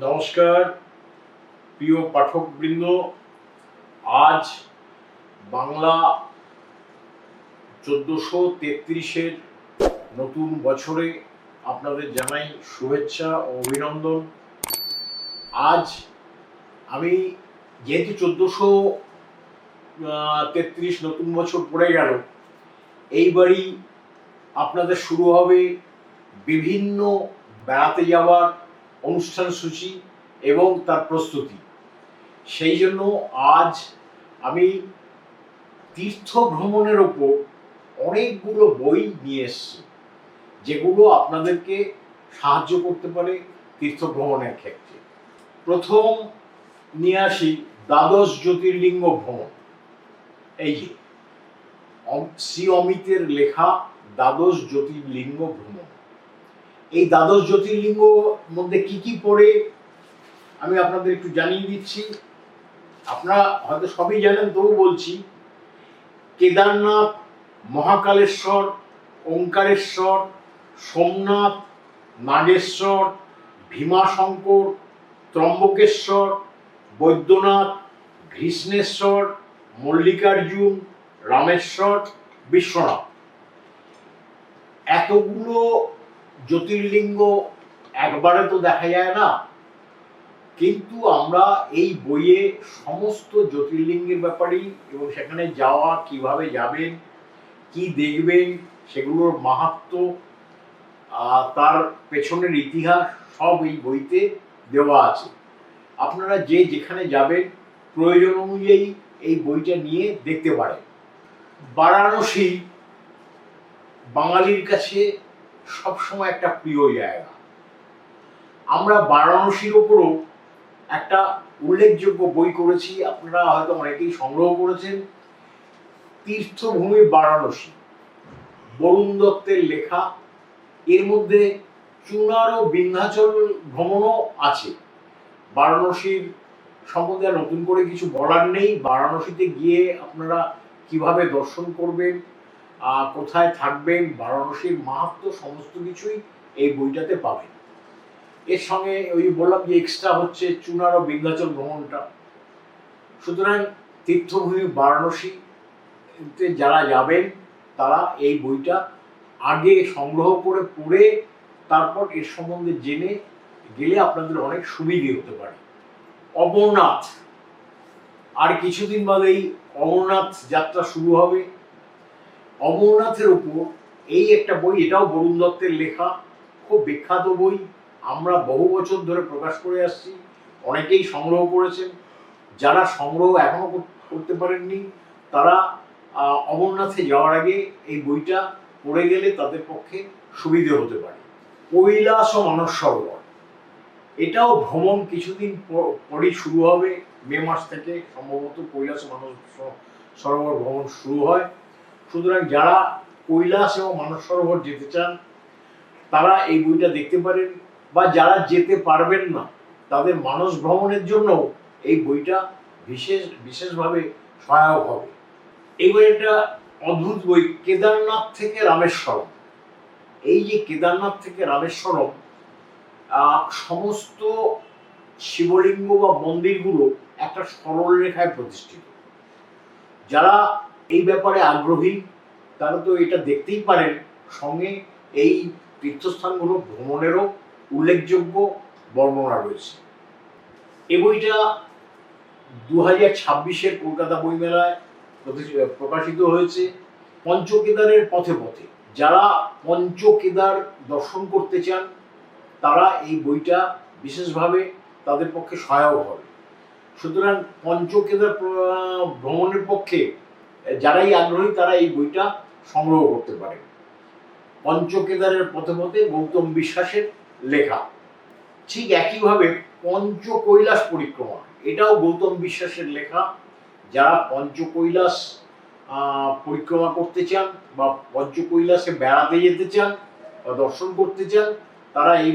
নমস্কার প্রিয় পাঠকবৃন্দ। আজ বাংলা 1433-এর নতুন বছরে আপনাদের জানাই শুভেচ্ছা ও অভিনন্দন। আজ আমি যেহেতু 1433 নতুন বছর পড়ে গেল, এইবারই আপনাদের শুরু হবে বিভিন্ন বেড়াতে যাওয়ার অনুষ্ঠান সূচি এবং তার প্রস্তুতি। সেই জন্য আজ আমি তীর্থ ভ্রমণের ওপর অনেকগুলো বই নিয়ে এসেছি, যেগুলো আপনাদেরকে সাহায্য করতে পারে তীর্থ ভ্রমণের ক্ষেত্রে। প্রথম নিয়ে আসি দ্বাদশ জ্যোতির্লিঙ্গ ভ্রমণ। এই যে শ্রী অমিতের লেখা দ্বাদশ জ্যোতির্লিঙ্গ ভ্রমণ। এই দ্বাদশ জ্যোতির্লিঙ্গ মধ্যে কি কি পড়ে আমি আপনাদের একটু জানিয়ে দিচ্ছি। আপনারা হয়তো সবই জানেন, তবু বলছি। কেদারনাথ, মহাকালেশ্বর, ওঙ্কারেশ্বর, সোমনাথ, নাগেশ্বর, ভীমাশঙ্কর, ত্রম্বকেশ্বর, বৈদ্যনাথ, ঘৃষ্ণেশ্বর, মল্লিকার্জুন, রামেশ্বর, বিশ্বনাথ। এতগুলো জ্যোতির্লিঙ্গ একবারে তো দেখা যায় না, কিন্তু আমরা এই বইয়ে সমস্ত জ্যোতির্লিঙ্গের ব্যাপারেই এবং সেখানে যাওয়া, কিভাবে যাবেন, কি দেখবেন, সেগুলোর মাহাত্ম্য, তার পেছনের ইতিহাস সব এই বইতে দেওয়া আছে। আপনারা যে যেখানে যাবেন প্রয়োজন অনুযায়ী এই বইটা নিয়ে দেখতে পারেন। বারাণসী বাঙালির কাছে সবসময় একটা প্রিয় জায়গা। আমরা বারাণসীর ওপরও একটা উল্লেখযোগ্য বই করেছি, আপনারা হয়তো অনেকেই সংগ্রহ করেছেন। তীর্থভূমি বারাণসী, বরুণ দত্তের লেখা। এর মধ্যে চুনার ও বিন্ধ্যাচল ভ্রমণও আছে। বারাণসীর সম্বন্ধে আর নতুন করে কিছু বলার নেই। বারাণসীতে গিয়ে আপনারা কিভাবে দর্শন করবেন, কোথায় থাকবেন, বারাণসীর মাহাত্ম্য সমস্ত কিছুই এই বইটাতে পাবেন। এর সঙ্গে ওই বললাম যে এক্সট্রা হচ্ছে চুনার ও বিন্ধ্যাচল ভ্রমণটা। সুতরাং তীর্থভূমি বারাণসীতে যারা যাবেন তারা এই বইটা আগে সংগ্রহ করে পড়ে তারপর এর সম্বন্ধে জেনে গেলে আপনাদের অনেক সুবিধে হতে পারে। অমরনাথ, আর কিছুদিন বাদেই অমরনাথ যাত্রা শুরু হবে। অমরনাথের উপর এই একটা বই, এটাও বরুণ দত্তের লেখা, খুব বিখ্যাত বই। আমরা বহু বছর ধরে প্রকাশ করে আসছি, অনেকেই সংগ্রহ করেছেন। যারা সংগ্রহ এখনো করতে পারেননি তারা অমরনাথে যাওয়ার আগে এই বইটা পড়ে গেলে তাদের পক্ষে সুবিধে হতে পারে। কৈলাস ও মানস সরোবর, এটাও ভ্রমণ কিছুদিন পরেই শুরু হবে। মে মাস থেকে সম্ভবত কৈলাস ও মানস সরোবর ভ্রমণ শুরু হয়। সুতরাং যারা কৈলাস এবং মানস সরোবর যেতে চান তারা এই বইটা দেখতে পারেন, বা যারা যেতে পারবেন না তাদের মানস ভ্রমণের জন্য এই বইটা বিশেষভাবে সহায়ক হবে। এই বইটা অদ্ভুত বই, কেদারনাথ থেকে রামেশ্বরম। এই যে কেদারনাথ থেকে রামেশ্বরম, সমস্ত শিবলিঙ্গ বা মন্দিরগুলো একটা সরল রেখায় প্রতিষ্ঠিত। যারা এই ব্যাপারে আগ্রহী তারা তো এটা দেখতেই পারেন। সঙ্গে এই তীর্থস্থানগুলো ভ্রমণেরও উল্লেখযোগ্য বর্ণনা রয়েছে। এই বইটা 2026-এর কলকাতা বইমেলায় প্রকাশিত হয়েছে। পঞ্চকেদারের পথে পথে, যারা পঞ্চকেদার দর্শন করতে চান তারা এই বইটা বিশেষভাবে তাদের পক্ষে সহায়ক হবে। সুতরাং পঞ্চকেদার ভ্রমণের পক্ষে যারাই আগ্রহী তারা এই বইটা সংগ্রহ করতে পারে। পঞ্চকেদারের পথে পথে গৌতম বিশ্বাসের লেখা। ঠিক একইভাবে পঞ্চ কৈলাস পরিক্রমা, এটাও গৌতম বিশ্বাসের লেখা। যারা পঞ্চ কৈলাস পরিক্রমা করতে চান বা পঞ্চ কৈলাসে বেড়াতে যেতে চান বা দর্শন করতে চান তারা এই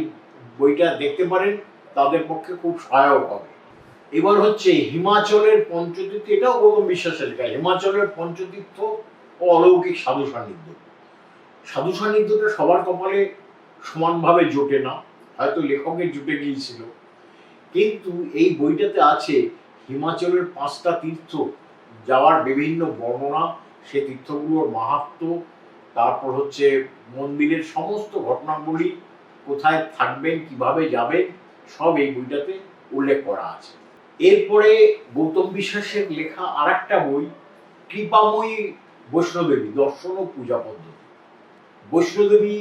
বইটা দেখতে পারেন, তাদের পক্ষে খুব সহায়ক হবে। এবার হচ্ছে হিমাচলের পঞ্চতীর্থ, এটাও গৌতম বিশ্বাসের লেখা। হিমাচলের পঞ্চতীর্থ ও অলৌকিক সাধু সান্নিধ্য। সাধু সান্নিধ্যটা সবার কপালে সমানভাবে জোটে না, হয়তো লেখকের জুটে গিয়েছিল, কিন্তু এই বইটাতে আছে হিমাচলের 5টা তীর্থ যাওয়ার বিভিন্ন বর্ণনা, সে তীর্থগুলোর মাহাত্ম্য, তারপর হচ্ছে মন্দিরের সমস্ত ঘটনাগুলি, কোথায় থাকবেন, কিভাবে যাবেন, সব এই বইটাতে উল্লেখ করা আছে। এরপরে গৌতম বিশ্বাসের লেখা আর একটা বই, কৃপাময়ী বৈষ্ণোদেবী দর্শন ও পূজা পদ্ধতি। বৈষ্ণোদেবী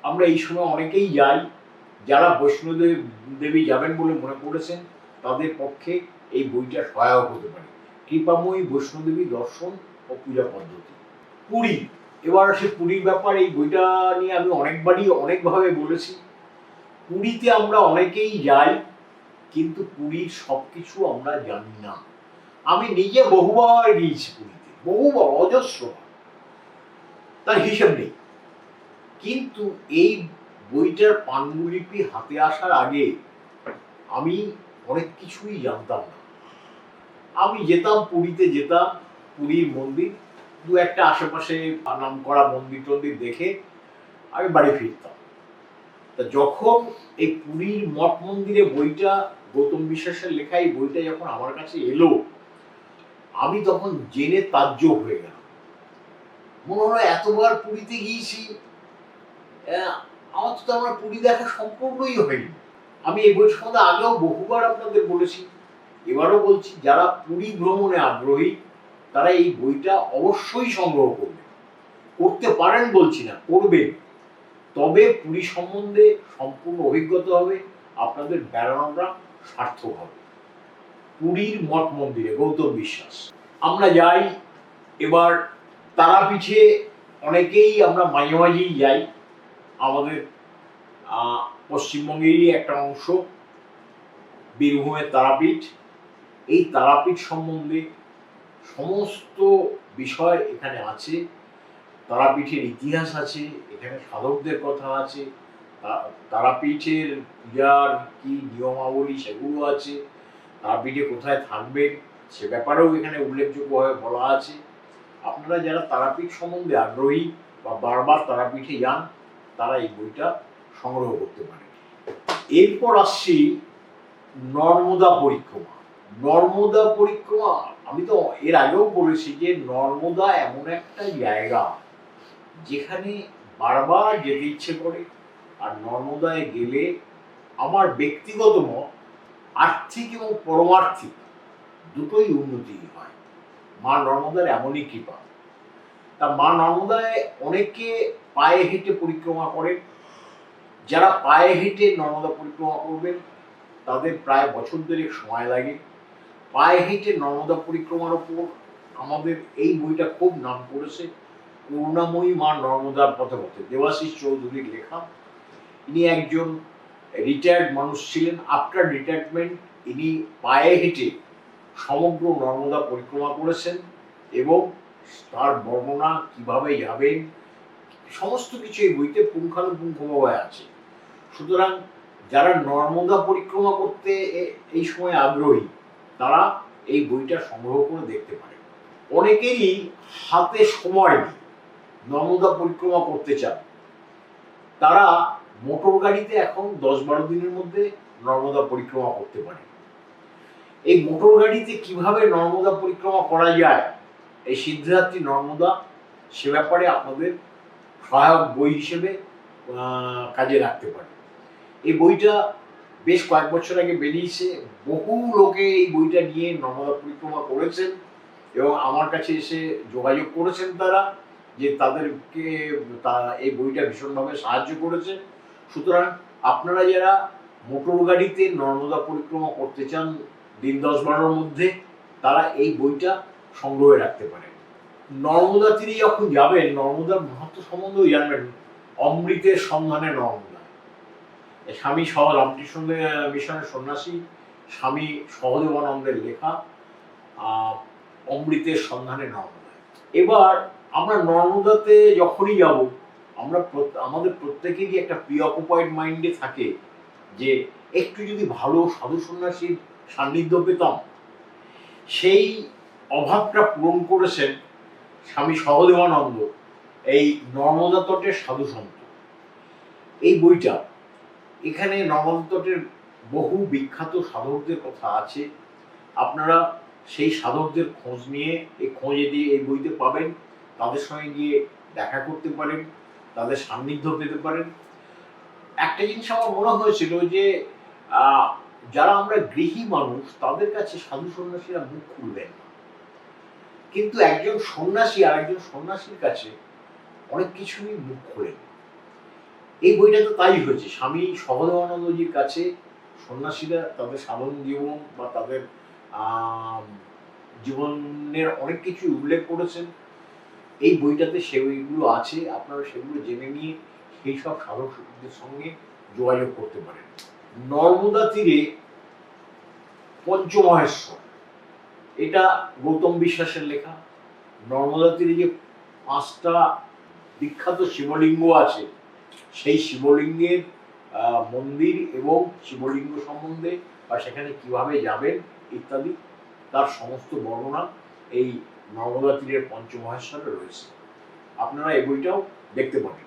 আমরা এই সময় অনেকেই যাই, যারা বৈষ্ণোদেবী যাবেন বলে মনে করেছেন তাদের পক্ষে এই বইটা সহায়ক হতে পারে। কৃপাময়ী বৈষ্ণোদেবী দর্শন ও পূজা পদ্ধতি। পুরী, এবার সে পুরীর ব্যাপার, এই বইটা নিয়ে আমি অনেকবারই অনেকভাবে বলেছি। পুরীতে আমরা অনেকেই যাই, কিন্তু পুরীর সবকিছু আমরা জানি না। আমি নিজে বহুবার গিয়েছি পুরীতে, বহুবার, অজস্র, তার হিসেব নেই। কিন্তু এই বইটার পাণ্ডুলিপি হাতে আসার আগে আমি অনেক কিছুই জানতাম না। আমি যেতাম, পুরীতে যেতাম, পুরীর মন্দির দু একটা আশেপাশে নাম করা মন্দির টন্দির দেখে আমি বাড়ি ফিরতাম। তা যখন এই পুরীর মঠ মন্দিরে বইটা, গৌতম বিশ্বাসের লেখা এই বইটা যখন আমার কাছে এলো, আমি তখন জেনে তাজ্জব হয়ে গেলাম। মনে হলো এতবার পুরীতে গিয়েছি, আমার তো আমার পুরী দেখা সম্পূর্ণই হয়নি। আমি এই বই সম্বন্ধে আগেও বহুবার আপনাদের বলেছি, এবারও বলছি, যারা পুরী ভ্রমণে আগ্রহী তারা এই বইটা অবশ্যই সংগ্রহ করবে। করতে পারেন বলছি না, করবেন, তবে পুরী সম্বন্ধে সম্পূর্ণ অভিজ্ঞতা হবে, আপনাদের বেড়ানোটা সার্থক হবে। পুরীর মঠ মন্দিরে গৌতম বিশ্বাস। আমরা যাই এবার তারাপীঠে, অনেকেই আমরা মাঝে মাঝেই যাই। আমাদের পশ্চিমবঙ্গেরই একটা অংশ বীরভূমের তারাপীঠ। এই তারাপীঠ সম্বন্ধে সমস্ত বিষয় এখানে আছে। তারাপীঠের ইতিহাস আছে, এখানে সাধকদের কথা আছে, তারাপীঠের পূজার কি নিয়মাবলী সেগুলো আছে, তারাপীঠে কোথায় থাকবেন সে ব্যাপারেও এখানে উল্লেখযোগ্যভাবে বলা আছে। আপনারা যারা তারাপীঠ সম্বন্ধে আগ্রহী বা বারবার তারাপীঠে যান, তারা এই বইটা সংগ্রহ করতে পারেন। এরপর আসছি নর্মদা পরিক্রমা। নর্মদা পরিক্রমা, আমি তো এর আগেও বলেছি যে নর্মদা এমন একটা জায়গা যেখানে বারবার যেতে ইচ্ছে করে। আর নর্মদায় গেলে আমার ব্যক্তিগত মত, আর্থিক এবং পরমার্থিক দুটোই উন্নতি হয়। মা নর্মদার এমনই কৃপা। তা মা নর্মদায় অনেকে পায়ে হেঁটে পরিক্রমা করেন। যারা পায়ে হেঁটে নর্মদা পরিক্রমা করবেন তাদের প্রায় বছর দেড়েক সময় লাগে। পায়ে হেঁটে নর্মদা পরিক্রমার ওপর আমাদের এই বইটা খুব নাম করেছে, করুণাময়ী মা নর্মদার পথে পথে, দেবাশিস চৌধুরীর লেখা। ইনি একজন রিটায়ার্ড মানুষ ছিলেন। আফটার রিটায়ারমেন্ট ইনি পায়ে হেঁটে সমগ্র নর্মদা পরিক্রমা করেছেন এবং তার বর্ণনা, কিভাবে যাবেন, সমস্ত কিছু এই বইতে পুঙ্খানুপুঙ্খভাবে আছে। সুতরাং যারা নর্মদা পরিক্রমা করতে এই সময় আগ্রহী তারা এই বইটা সংগ্রহ করে দেখতে পারে। অনেকেরই হাতে সময় নেই, নর্মদা পরিক্রমা করতে চান, তারা মোটর গাড়িতে এখন 10-12 দিনের মধ্যে নর্মদা পরিক্রমা করতে পারে। এই মোটর গাড়িতে কিভাবে নর্মদা পরিক্রমা করা যায়, এই সিদ্ধিদাত্রী নর্মদা, সে ব্যাপারে আপনাদের সহায়ক বই হিসেবে কাজে রাখতে পারে। এই বইটা বেশ কয়েক বছর আগে বেরিয়েছে। বহু লোকে এই বইটা নিয়ে নর্মদা পরিক্রমা করেছেন এবং আমার কাছে এসে যোগাযোগ করেছেন তারা, যে তাদেরকে এই বইটা ভীষণভাবে সাহায্য করেছে। সুতরাং আপনারা যারা মোটর গাড়িতে নর্মদা পরিক্রমা করতে চান দিন 10-12-র মধ্যে, তারা এই বইটা সংগ্রহে রাখতে পারেন। নর্মদা তীরে যখন যাবেন, নর্মদার মাহাত্ম্য সম্বন্ধেও জানবেন। অমৃতের সন্ধানে নর্মদা, স্বামী রামকৃষ্ণ মিশনের সন্ন্যাসী স্বামী সহদেবানন্দের লেখা অমৃতের সন্ধানে নর্মদা। এবার আমরা নর্মদাতে যখনই যাব, আমাদের প্রত্যেকেরই একটা প্রিঅকুপাইড মাইন্ডে থাকে যে একটু যদি ভালো সাধু সন্ন্যাসীর সান্নিধ্য পেতাম। সেই অভাবটা পূরণ করেছেন স্বামী সহদেবানন্দ এই নর্মদা তটের সাধু সন্ত। এই বইটা, এখানে নর্মদা তটের বহু বিখ্যাত সাধকদের কথা আছে। আপনারা সেই সাধকদের খোঁজ নিয়ে এই বইতে পাবেন। তাদের সঙ্গে গিয়ে দেখা করতে পারেন, তাদের সান্নিধ্য পেতে পারেন। একটা জিনিস আমার মনে হয়েছিল যে যারা আমরা গৃহী মানুষ তাদের কাছে সাধু সন্ন্যাসীরা মুখ খুলবেন না, কিন্তু একজন সন্ন্যাসী আর একজন সন্ন্যাসীর কাছে অনেক কিছুই মুখ খোলেন। এই বইটা তো তাই হয়েছে। স্বামী সহজানন্দজির কাছে সন্ন্যাসীরা তাদের সাধন জীবন বা তাদের জীবনের অনেক কিছু উল্লেখ করেছেন। এই বইটাতে সেগুলো আছে, আপনারা সেগুলো জেনে নিয়ে সেই সব সাধকদের সঙ্গে যোগাযোগ করতে পারেন। নর্মদা তীরে পঞ্চমহেশ্বর, এটা গৌতম বিশ্বাসের লেখা। নর্মদা তীরে যে 5টা বিখ্যাত শিবলিঙ্গ আছে, সেই শিবলিঙ্গের মন্দির এবং শিবলিঙ্গ সম্বন্ধে বা সেখানে কিভাবে যাবেন ইত্যাদি তার সমস্ত বর্ণনা এই নর্মদা তীরের পঞ্চমহেশ্বরে রয়েছে। আপনারা এই বইটাও দেখতে পারেন।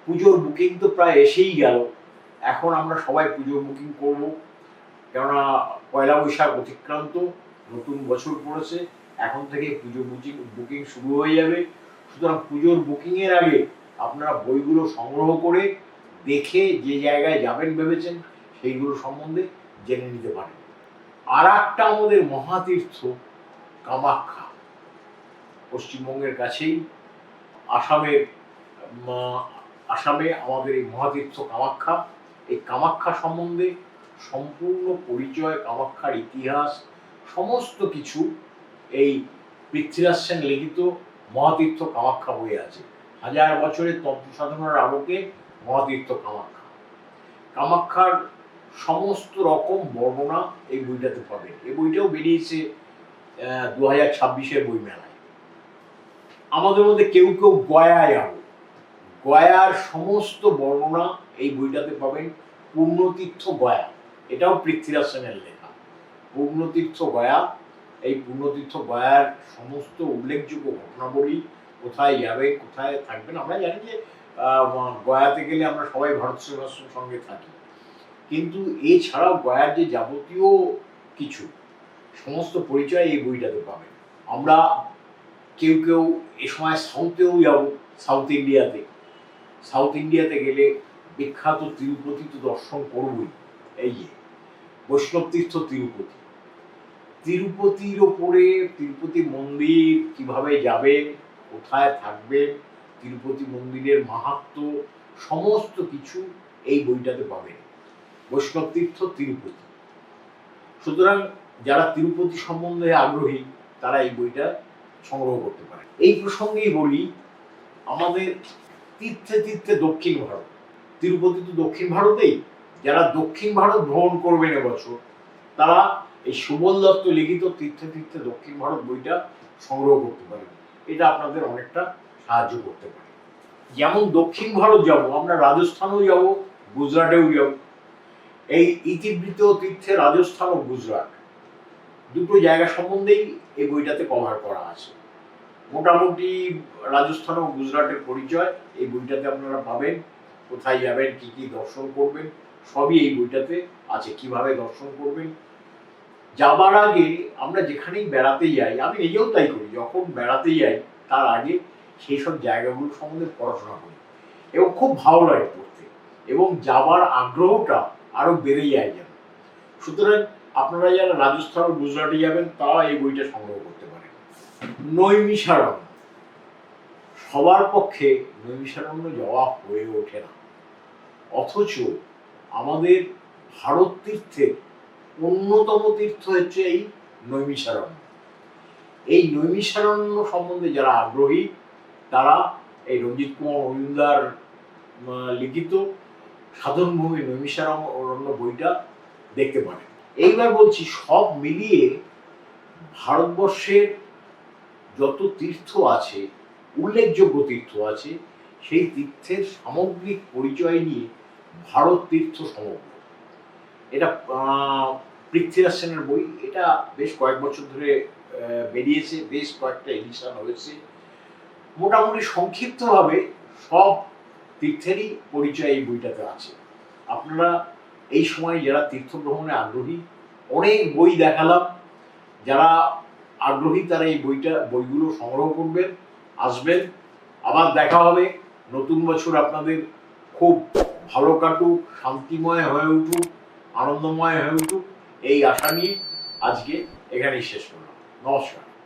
পুজোর বুকিং তো প্রায় এসেই গেল। এখন আমরা সবাই পুজোর বুকিং করব, কেননা পয়লা বৈশাখ অতিক্রান্ত, নতুন বছর পড়েছে। এখন থেকে পুজো বুকিং শুরু হয়ে যাবে। সুতরাং পুজোর বুকিংয়ের আগে আপনারা বইগুলো সংগ্রহ করে দেখে যে জায়গায় যাবেন ভেবেছেন সেইগুলো সম্বন্ধে জেনে নিতে পারেন। আর একটা আমাদের মহাতীর্থ কামাখ্যা, পশ্চিমবঙ্গের কাছেই আসামে আমাদের এই মহাতীর্থ কামাখ্যা। এই কামাখ্যা সম্বন্ধে সম্পূর্ণ পরিচয়, কামাখ্যার ইতিহাস, সমস্ত কিছু এই পৃথ্বীরাজ সেন লিখিত মহাতীর্থ কামাখ্যা বইয়ে আছে। 1000 বছরের তন্ত্র সাধনার আলোকে মহাতীর্থ কামাখ্যার সমস্ত রকম বর্ণনা এই বইটাতে পাবেন। এই বইটাও বেরিয়েছে 2026-এর বইমেলায়। আমাদের মধ্যে কেউ কেউ গয়ায় যাবো, গয়ার সমস্ত বর্ণনা এই বইটাতে পাবেন। পূর্ণতীর্থ গয়া, এটাও পৃথ্বীরাজ সেনের লেখা। পূর্ণতীর্থ গয়া, এই পূর্ণতীর্থ গয়ার সমস্ত উল্লেখযোগ্য ঘটনাবলী, কোথায় যাবে, কোথায় থাকবেন। আমরা জানি যে গয়াতে গেলে আমরা সবাই ভারত সেবাশ্রমের সঙ্গে থাকি, কিন্তু এছাড়াও গয়ার যে যাবতীয় কিছু সমস্ত পরিচয় এই বইটাতে পাবেন। আমরা কেউ কেউ এ সময় সাউথেও যাব, সাউথ ইন্ডিয়াতে গেলে বিখ্যাত তিরুপতি তো দর্শন করবই। এই যে বৈষ্ণব তীর্থ তিরুপতির ওপরে তিরুপতি মন্দির কিভাবে যাবেন, কোথায় থাকবেন, তিরুপতি মন্দিরের মাহাত্ম্য, সমস্ত কিছু এই বইটাতে পাবেন। বৈষ্ণব তীর্থ তিরুপতি। সুতরাং যারা তিরুপতি সম্বন্ধে আগ্রহী তারা এই বইটা সংগ্রহ করতে পারে। এই প্রসঙ্গেই বলি, আমাদের তীর্থে দক্ষিণ ভারত, তিরুপতি তো দক্ষিণ ভারতেই। যারা দক্ষিণ ভারত ভ্রমণ করবেন এবছর তারা এই সুবল দত্ত লিখিত তীর্থে দক্ষিণ ভারত বইটা সংগ্রহ করতে পারেন। এটা আপনাদের অনেকটা সাহায্য করতে পারে। যেমন দক্ষিণ ভারত যাব, আমরা রাজস্থানেও যাব, গুজরাটেও যাব। এই ইতিবৃত্ত তীর্থে রাজস্থান ও গুজরাট দুটো জায়গা সম্বন্ধেই এই বইটাতে কভার করা আছে। মোটামুটি রাজস্থান ও গুজরাটের পরিচয় এই বইটাতে আপনারা পাবেন। কোথায় যাবেন, কি কি দর্শন করবেন, সবই এই বইটাতে আছে। কিভাবে দর্শন করবেন, যাবার আগে আমরা যেখানেই বেড়াতে যাই, আমি নিজেও তাই করি, যখন বেড়াতে যাই তার আগে সেই সব জায়গাগুলো সম্বন্ধে পড়াশোনা করি এবং খুব ভালো লাগে পড়তে, এবং যাবার আগ্রহটা আরো বেড়ে যায় যেন। সুতরাং আপনারা যারা রাজস্থান ও গুজরাটে যাবেন তারা এই বইটা সংগ্রহ করতে পারেন। নৈমিষারণ্য, সবার পক্ষে নৈমিষারণ্য যাওয়া হয়ে ওঠে না, অথচ আমাদের ভারত তীর্থের অন্যতম তীর্থ হচ্ছে এই নৈমিষারণ্য। এই নৈমিষারণ্য সম্বন্ধে যারা আগ্রহী তারা এই রঞ্জিত কুমার মজুমদার লিখিত সাধনভূমি নৈমিষারণ্য বইটা দেখতে পারেন। এইবার বলছি, সব মিলিয়ে ভারতবর্ষের যত তীর্থ আছে, উল্লেখযোগ্য তীর্থ আছে, সেই তীর্থের সামগ্রিক পরিচয় নিয়ে ভারত তীর্থ সমগ্র, এটা পৃথ্বীরাজ সেনের বই। এটা বেশ কয়েক বছর ধরে বেরিয়েছে, বেশ কয়েকটা এডিশন হয়েছে। মোটামুটি সংক্ষিপ্তভাবে সব তীর্থেরই পরিচয় এই বইটাতে আছে। আপনারা এই সময় যারা তীর্থ ভ্রমণে আগ্রহী, অনেক বই দেখালাম, যারা আগ্রহী তারা এই বইগুলো সংগ্রহ করবেন, আসবেন। আবার দেখা হবে। নতুন বছর আপনাদের খুব ভালো কাটুক, শান্তিময় হয়ে উঠুক, আনন্দময় হয়ে উঠুক, এই আশা নিয়ে আজকে এখানেই শেষ করলাম। নমস্কার।